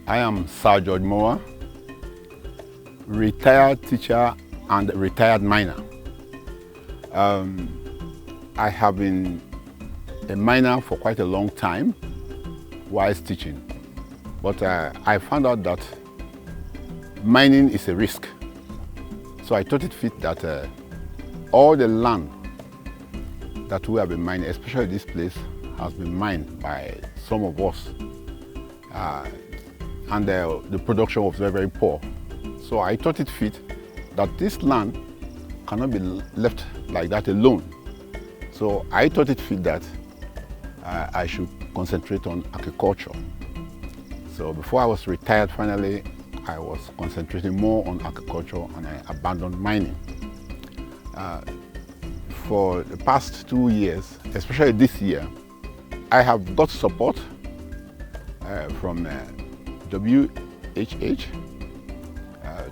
I am Sir George Moa, retired teacher and retired miner. I have been a miner for quite a long time whilst teaching, but I found out that mining is a risk. So I thought it fit that all the land that we have been mining, especially this place, has been mined by some of us. And the production was very, very poor. So I thought it fit that this land cannot be left like that alone. So I thought it fit that I should concentrate on agriculture. So before I was retired, finally, I was concentrating more on agriculture and I abandoned mining. For the past 2 years, especially this year, I have got support from WHH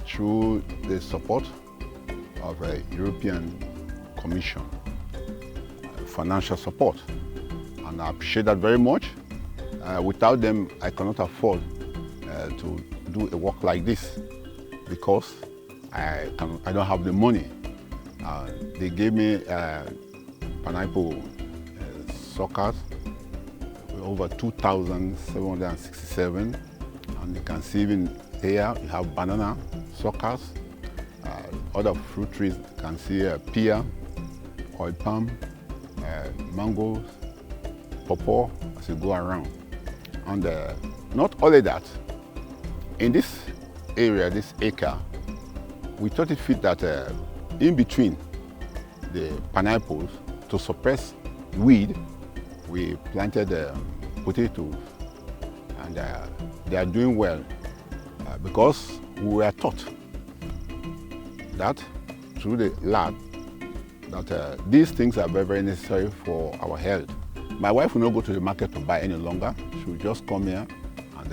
through the support of a European Commission, financial support, and I appreciate that very much. Without them, I cannot afford to do a work like this because I don't have the money. They gave me pineapple suckers, over 2,767, and you can see even here you have banana suckers, other fruit trees. You can see pear, oil palm, mangoes, pawpaw as you go around. And not only that, in this area, this acre, we thought it fit that in between the pineapples, to suppress weed, we planted potatoes, and they are doing well because we were taught that through the lab that these things are very, very necessary for our health. My wife will not go to the market to buy any longer. She will just come here and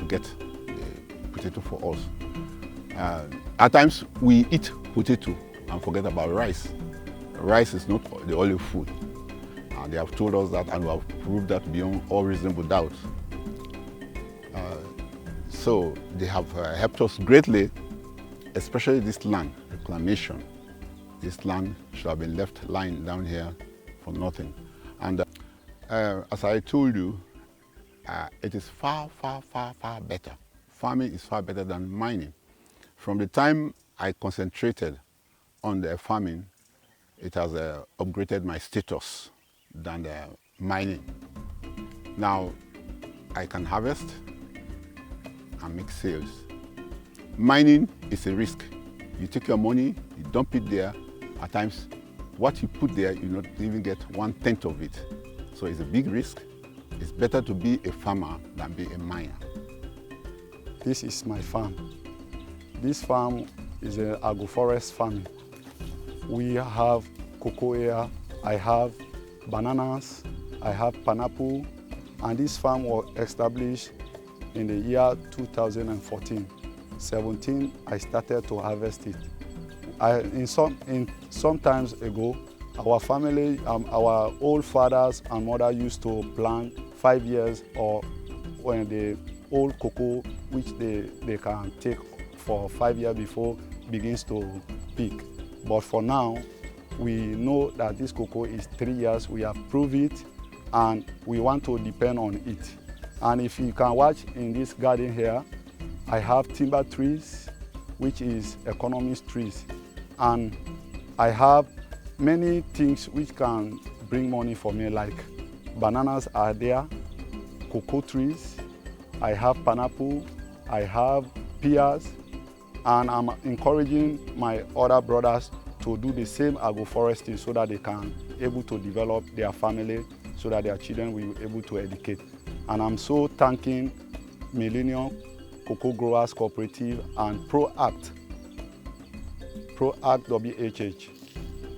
get the potato for us. At times we eat potato and forget about rice. Rice is not the only food. And they have told us that, and we have proved that beyond all reasonable doubt. So they have helped us greatly, especially this land reclamation. This land should have been left lying down here for nothing. And as I told you, it is far, far, far, far better. Farming is far better than mining. From the time I concentrated on the farming, it has upgraded my status than the mining. Now I can harvest and make sales. Mining is a risk. You take your money, you dump it there. At times, what you put there, you not even get 1/10 of it. So it's a big risk. It's better to be a farmer than be a miner. This is my farm. This farm is an agroforest farming. We have cocoa here, I have bananas, I have pineapple, and this farm was established in the year 2014. 17, I started to harvest it. Some times ago, our family, our old fathers and mothers used to plant 5 years or when the old cocoa, which they can take for 5 years before begins to pick. But for now, we know that this cocoa is 3 years. We have proved it, and we want to depend on it. And if you can watch in this garden here, I have timber trees, which is economist trees. And I have many things which can bring money for me, like bananas are there, cocoa trees, I have pineapple, I have pears, and I'm encouraging my other brothers to do the same agroforestry so that they can able to develop their family, so that their children will be able to educate. And I'm so thanking Millennium Cocoa Growers Cooperative and ProAct WHH.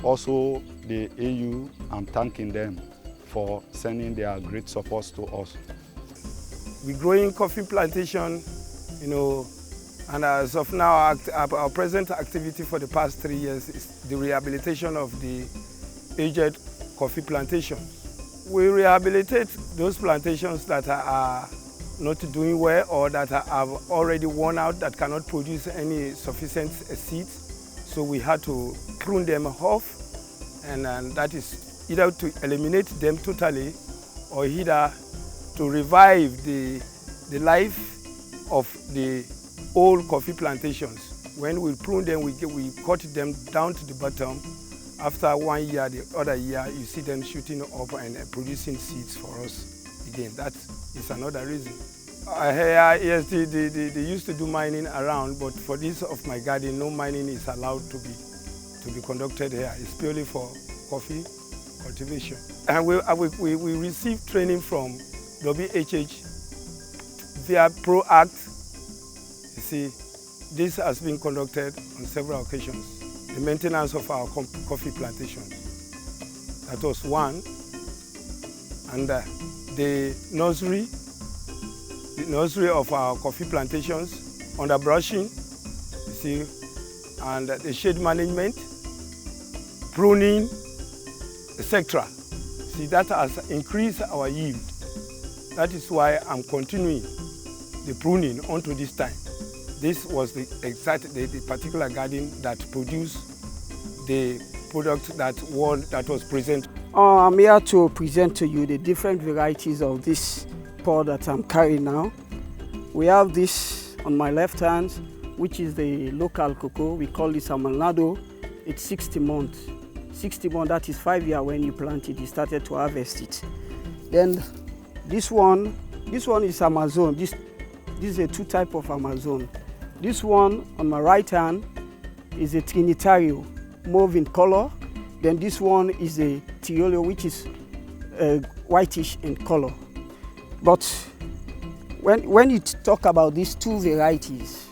Also the AU, I'm thanking them for sending their great support to us. We're growing coffee plantation, and as of now, our present activity for the past 3 years is the rehabilitation of the aged coffee plantation. We rehabilitate those plantations that are not doing well or that have already worn out, that cannot produce any sufficient seeds. So we had to prune them off, and that is either to eliminate them totally or either to revive the life of the old coffee plantations. When we prune them, we cut them down to the bottom. After 1 year, the other year, you see them shooting up and producing seeds for us again. That is another reason. Yes, they used to do mining around, but for this of my garden, no mining is allowed to be conducted here. It's purely for coffee cultivation. And we received training from WHH via ProAct. You see, this has been conducted on several occasions. The maintenance of our coffee plantations. That was one. And the nursery of our coffee plantations, underbrushing, you see, and the shade management, pruning, etc. See, that has increased our yield. That is why I'm continuing the pruning onto this time. This was the particular garden that produced the product that was present. I'm here to present to you the different varieties of this pod that I'm carrying now. We have this on my left hand, which is the local cocoa. We call this Amalnado. It's 60 months. 60 months, that is 5 years when you plant it, you started to harvest it. Then this one is Amazon. This is a two type of Amazon. This one on my right hand is a Trinitario, mauve in color. Then this one is a Tiolio, which is whitish in color. But when you talk about these two varieties,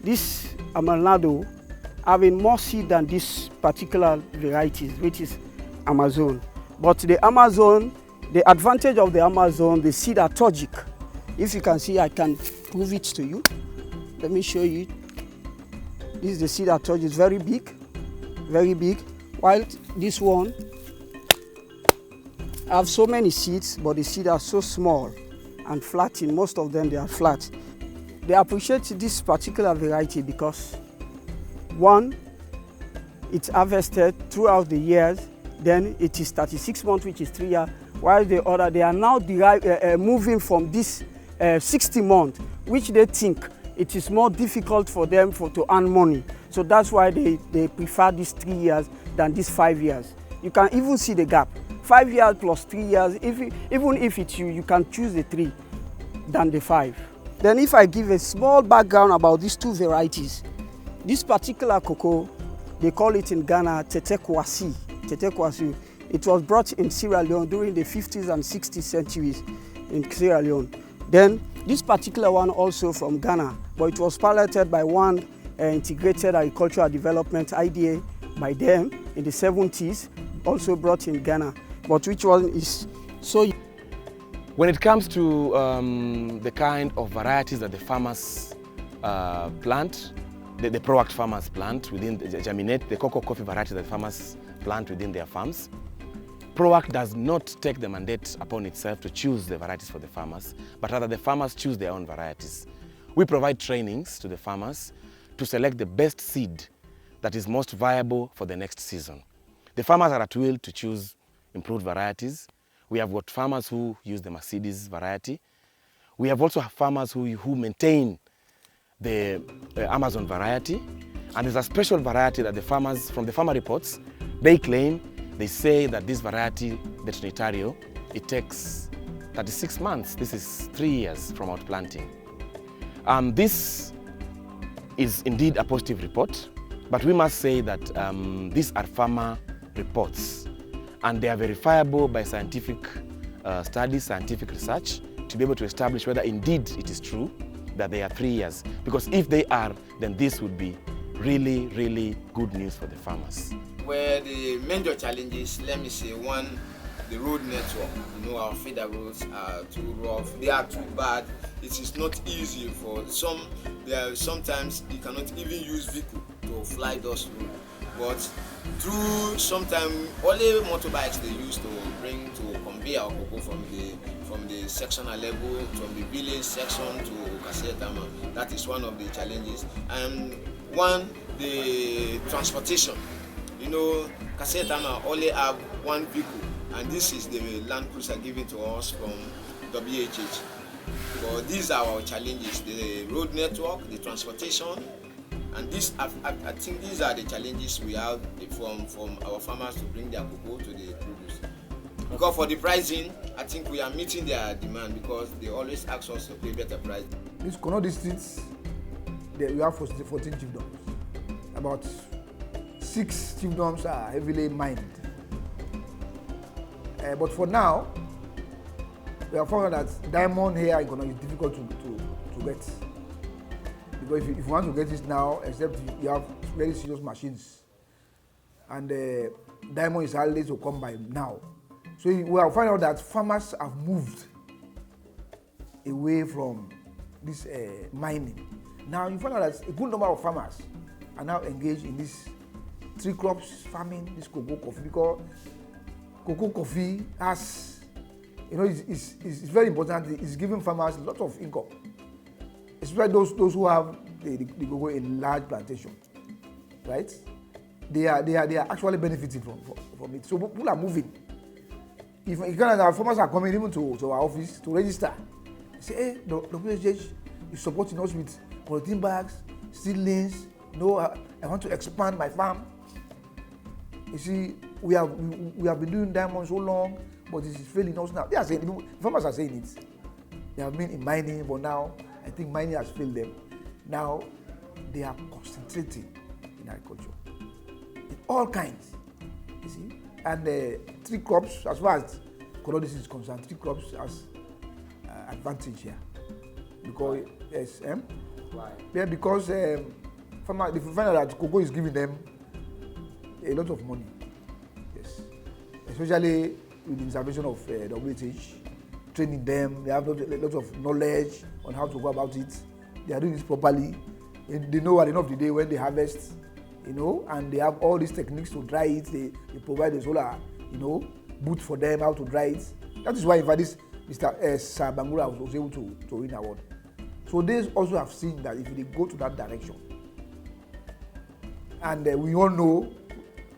this Amalnado having more seed than this particular varieties, which is Amazon. But the Amazon, the advantage of the Amazon, the seed are turgic. If you can see, I can prove it to you. Let me show you. This is the seed are turgic, it's very big, while this one have so many seeds, but the seeds are so small and flat. In most of them, they are flat. They appreciate this particular variety because one, it's harvested throughout the years, then it is 36 months, which is 3 years, while the other, they are now moving from this 60 months, which they think it is more difficult for them to earn money. So that's why they prefer these 3 years than these 5 years. You can even see the gap. 5 years plus 3 years, even if it's you can choose the 3 than the 5. Then if I give a small background about these two varieties, this particular cocoa, they call it in Ghana Tetekwasi. Tetekwasi. It was brought in Sierra Leone during the 50s and 60s centuries in Sierra Leone. Then this particular one also from Ghana, but it was piloted by one integrated agricultural development idea by them in the 70s, also brought in Ghana. But which one is so? When it comes to the kind of varieties that the farmers plant, the ProAct farmers plant within germinate, the cocoa coffee varieties that farmers plant within their farms, ProAct does not take the mandate upon itself to choose the varieties for the farmers, but rather the farmers choose their own varieties. We provide trainings to the farmers to select the best seed that is most viable for the next season. The farmers are at will to choose improved varieties. We have got farmers who use the Mercedes variety. We have also farmers who maintain the Amazon variety. And there's a special variety that the farmers, from the farmer reports, they claim, they say that this variety, the Trinitario, it takes 36 months. This is 3 years from outplanting. This is indeed a positive report, but we must say that these are farmer reports, and they are verifiable by scientific studies, scientific research, to be able to establish whether indeed it is true that they are 3 years. Because if they are, then this would be really, really good news for the farmers. Where the major challenges, let me say, one, the road network. You know, our feeder roads are too rough, they are too bad. It is not easy for some. Sometimes you cannot even use vehicle to fly those roads. But through sometimes only motorbikes they use to bring to convey our cocoa from from the sectional level, from the village section to Kasetama. That is one of the challenges. And one, the transportation. You know, Kasetama only have one vehicle, and this is the Land Cruiser given to us from WHH. But these are our challenges: the road network, the transportation, and this. I think these are the challenges we have from our farmers to bring their cocoa to the produce. Because for the pricing, I think we are meeting their demand because they always ask us to pay better price. This Kono district, we have 14 chiefdoms. About 6 chiefdoms are heavily mined. But for now, we have found that diamond here in Kono is difficult to get. Because if you want to get this now, except you have very serious machines, and diamond is hardly to come by now. So we have found out that farmers have moved away from this mining. Now you find out that a good number of farmers are now engaged in this tree crops farming, this cocoa coffee, because cocoa coffee has, you know, it's very important. It's giving farmers a lot of income, especially those who have the cocoa in large plantation, right? They are actually benefiting from it. So people are moving. If our farmers are coming even to our office to register, say, hey, the WHH is supporting us with polythene bags, seedlings. You know, I want to expand my farm. You see, we have been doing diamonds so long, but it is failing us now. They are saying, farmers are saying it. They have been in mining, but now I think mining has failed them. Now they are concentrating in agriculture, in all kinds. You see, and tree crops, as far as Kono district is concerned, tree crops has advantage here because Why? Yeah, because farmers, if you find out that cocoa is giving them a lot of money, yes, especially with the intervention of WHH, training them. They have a lot of knowledge on how to go about it. They are doing this properly. And they know at the end of the day when they harvest, you know, and they have all these techniques to dry it. They provide the solar, you know, boot for them how to dry it. That is why, in fact, this Mr. Bangura was able to win an award. So they also have seen that if they go to that direction, and we all know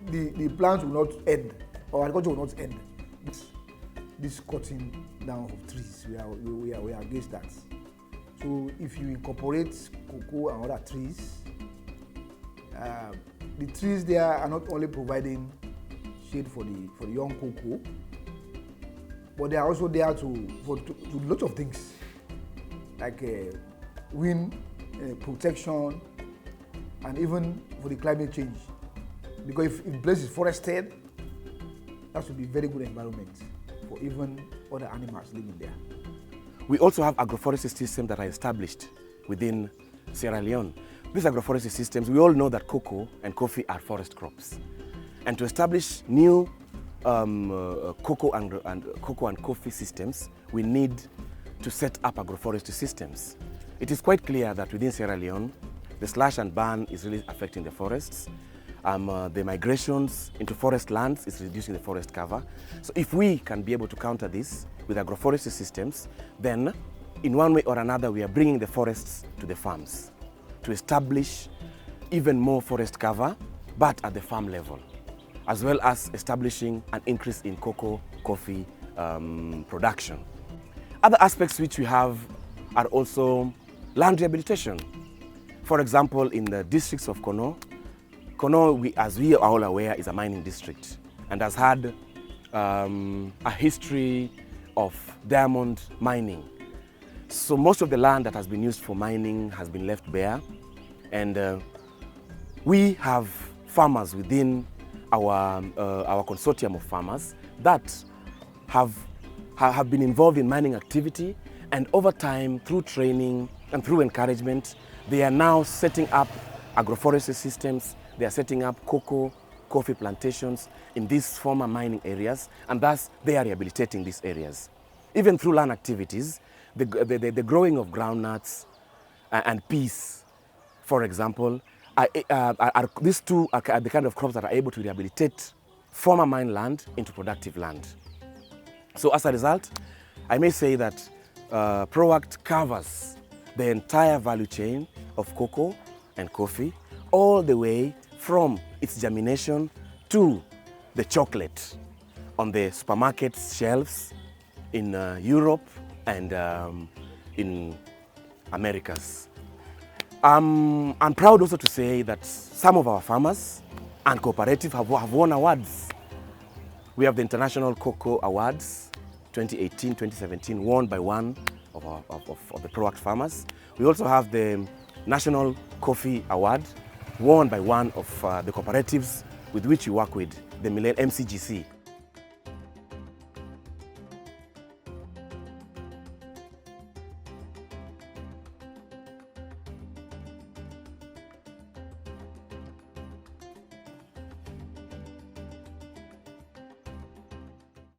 the plants will not end, or agriculture will not end. This cutting down of trees, we are against that. So if you incorporate cocoa and other trees, the trees there are not only providing shade for the young cocoa, but they are also there to do lots of things, like wind protection, and even for the climate change. Because if the place is forested, that should be very good environment for even other animals living there. We also have agroforestry systems that are established within Sierra Leone. These agroforestry systems, we all know that cocoa and coffee are forest crops. And to establish new cocoa and coffee systems, we need to set up agroforestry systems. It is quite clear that within Sierra Leone, the slash and burn is really affecting the forests. The migrations into forest lands is reducing the forest cover. So if we can be able to counter this with agroforestry systems, then in one way or another we are bringing the forests to the farms to establish even more forest cover, but at the farm level, as well as establishing an increase in cocoa, coffee production. Other aspects which we have are also land rehabilitation. For example, in the districts of Kono, as we are all aware, is a mining district and has had a history of diamond mining. So most of the land that has been used for mining has been left bare, and we have farmers within our consortium of farmers that have been involved in mining activity, and over time, through training and through encouragement, they are now setting up agroforestry systems. They are setting up cocoa, coffee plantations in these former mining areas, and thus they are rehabilitating these areas. Even through land activities, the growing of groundnuts and peas, for example, these two are the kind of crops that are able to rehabilitate former mine land into productive land. So as a result, I may say that ProAct covers the entire value chain of cocoa and coffee, all the way from its germination to the chocolate on the supermarket shelves in Europe and in Americas. I'm proud also to say that some of our farmers and cooperatives have won awards. We have the International Cocoa Awards 2018-2017, won by one of the ProAct farmers. We also have the National Coffee Award, won by one of the cooperatives with which we work with, the MCGC.